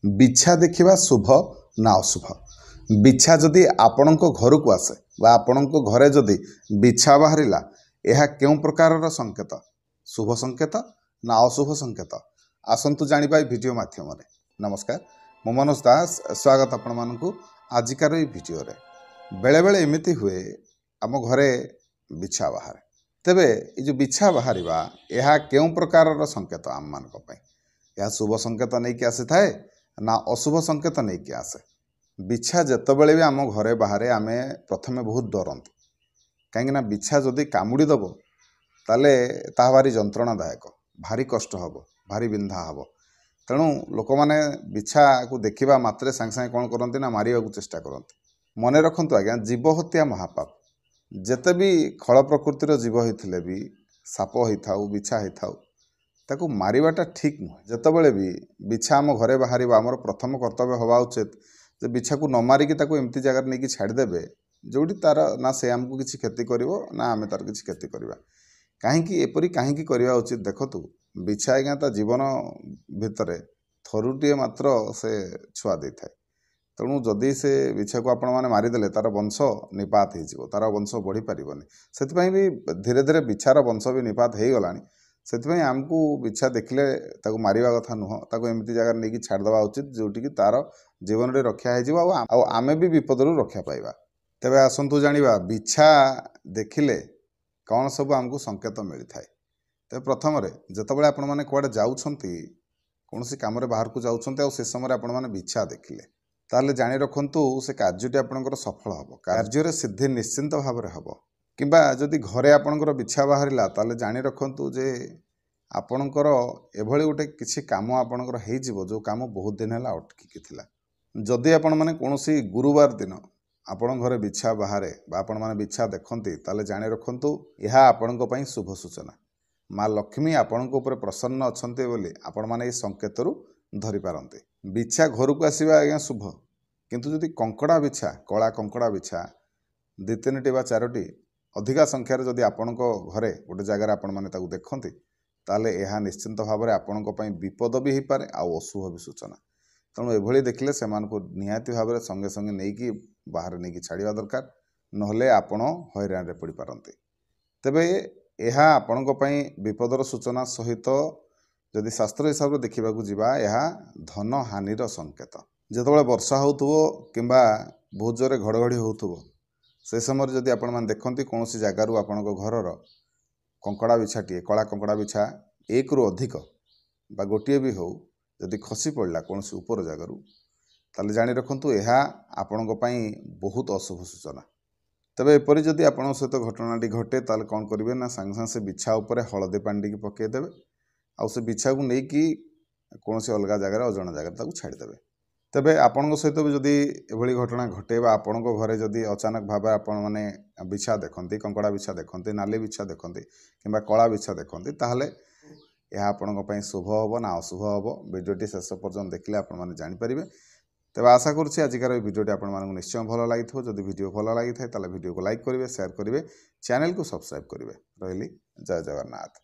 बिछा देखिबा शुभ ना अशुभ। बिछा जदि आपणको घर को आसे बा आपणको घरे जदि बिछा बाहरिला यह केउं प्रकारर संकेत, शुभ संकेत ना अशुभ संकेत? आसंतु जानिबा भिडियो माध्यम रे। नमस्कार, मो मनोज दास, स्वागत आपण मानकु आजिकार ई भिडियो रे। बेले बेले एमिति हुए आम घरे बिछा बाहर, तेबे ये जो बिछा बाहरिबा यह केउं प्रकारर संकेत आम मानक पई? यह शुभ संकेत नहीं कि आसी थाए ना अशुभ संकेत नहीं कि आसे? बिछा जेतबेले भी आम घरे बाहर आमे प्रथमे बहुत डरंतु, कहीं बिछा जदि कामुड़ी दब ताले ता भारी जंत्रणादायक, भारी कष्ट हब, भारी बिंधा हब। तेणु लोक मैंने बिछा को देखा मात्रे सांगे सांगे कौन करती ना मारिबा को चेष्टा करती। मन रखु आज्ञा, जीव हत्या महापाप। जेते भी खल प्रकृतिर जीव होते भी साप होता बिछा होता ताकू मारिबाटा ठीक नुह। जितेबले भी बिछा आम घरे बाहर आमर प्रथम कर्तव्य हवा उचित जे बिछा को न मारिकी ताकू एमती जगह नहीं छाड़देवे जोटी तार ना से आमको किसी क्षति करिवो ना आमे तार किसी क्षति करवा। कहीं एपरी कहीं करवा उचित? देखतु बिछा आज्ञा ता जीवन भितर थरुटे मात्र से छुआ दे थाए। तेणु जदि से बिछा को आपण मैंने मारिदेले तार वंश निपात हो, तार वंश बढ़ी पारनी। से भी धीरे धीरे बिछार वंश भी निपात हो गलानी। से आमको बिछा देखले ताको मारिबा कथा नुह, ताको एमती जगह नहीं छाड़देवा उचित जोटि कि तार जीवन में रक्षा हो आमे भी विपदरू रक्षा पाइबा। तेबे आसंतु जानिबा बिछा देखिले कौन सब आमको संकेत मिलता है। तेज प्रथम जितेबाला आपण मैंने कुआडे जाउछंती, कौन सी काम बाहर को जाउछंती से समय आपण मैंने बिछा देखिले ताले जानी रखंतु से कार्यटी आपणकर सफल हम, कार्य सिद्धि निश्चिंत भाव में हम। किंबा जदि घरे आपणकर बिछा बाहरिला ताले जानी रखंतु जे आपणकर एभली गोटे किछि काम आपणकर हेइजिवो जो काम बहुत दिन है अटकी थिला। जदि आपण माने कोनोसी गुरुवार दिन आपण घरे बिछा बाहरे बा आपण माने बिछा देखंती ताले जानी रखंतु यह आपणको पई शुभ सूचना। माँ लक्ष्मी आपणको ऊपर प्रसन्न अछंती बोली आपण माने ए संकेतरू धरि पारंती। बिछा घर को आसीबा आज्ञा शुभ, किंतु जदि कंकड़ा बिछा, कला कंकड़ा बिछा 2-3टी बा 4टी अधिका संख्यार जदि आपणको घरे गोटे जगार आपण माने ताकू देखंती ताले यह निश्चिंत भाव में आपणको पई विपद भी हो पारे आ अशुभ भी सूचना। तेणु एभली देखले सेमानको निहाती भाव में संगे संगे नहीं बाहर नहीं छाड़ा दरकार, नहले आपण हैरान रे पड़ी पारंती। तेबे यह आपणको पई विपदर सूचना सहित जदि शास्त्र हिसाब से देखा जावा यह धन हानिर संकेत। जितेबाला वर्षा होथुवो किंबा बहुत जोरे घड़घड़ी होथुवो से समय जदि आपण माने देखंती कौन सी जगार आपणको घरर कंकड़ा बिछाटी, कला कंकड़ा बिछा 1 रु अधिक बा गोटे भी हो जदि खसी पड़ला कौन सी ऊपर जगार ताले जानी रखंतु यह आपणको पई बहुत अशुभ सूचना। तेबे एपरि जदि आपण सहित घटनाटी घटे ताले कौन करिवे ना सांगे सांगे से बिछा उपरे हलदी पानी की पकई देबे आ से बिछा को नहीं कि कौन सी अलग जगह अजणा जगह ताकू छाड़देवे। तेबे आपण सहित भी जदि एभली घटना घटे बा आपणको घरे जदि अचानक भाव आपण माने बिछा देखंती, कंकड़ा बिछा देखंती, नाली बिछा देखंती किंबा कला बिछा देखंती ताहले यह आपणको पई शुभ हबो ना अशुभ हबो वीडियोटी शेष पर्यंत देखले आपण माने जानि परिबे। तेबे आशा करुछि आजिकार वीडियोटी आपण मानकु निश्चय भल लागिथो। जदि वीडियो भल लागि थाए ताले वीडियो को लाइक करिवे, शेयर करिवे, चैनल को सब्सक्राइब करिवे। रहिली, जय जगन्नाथ।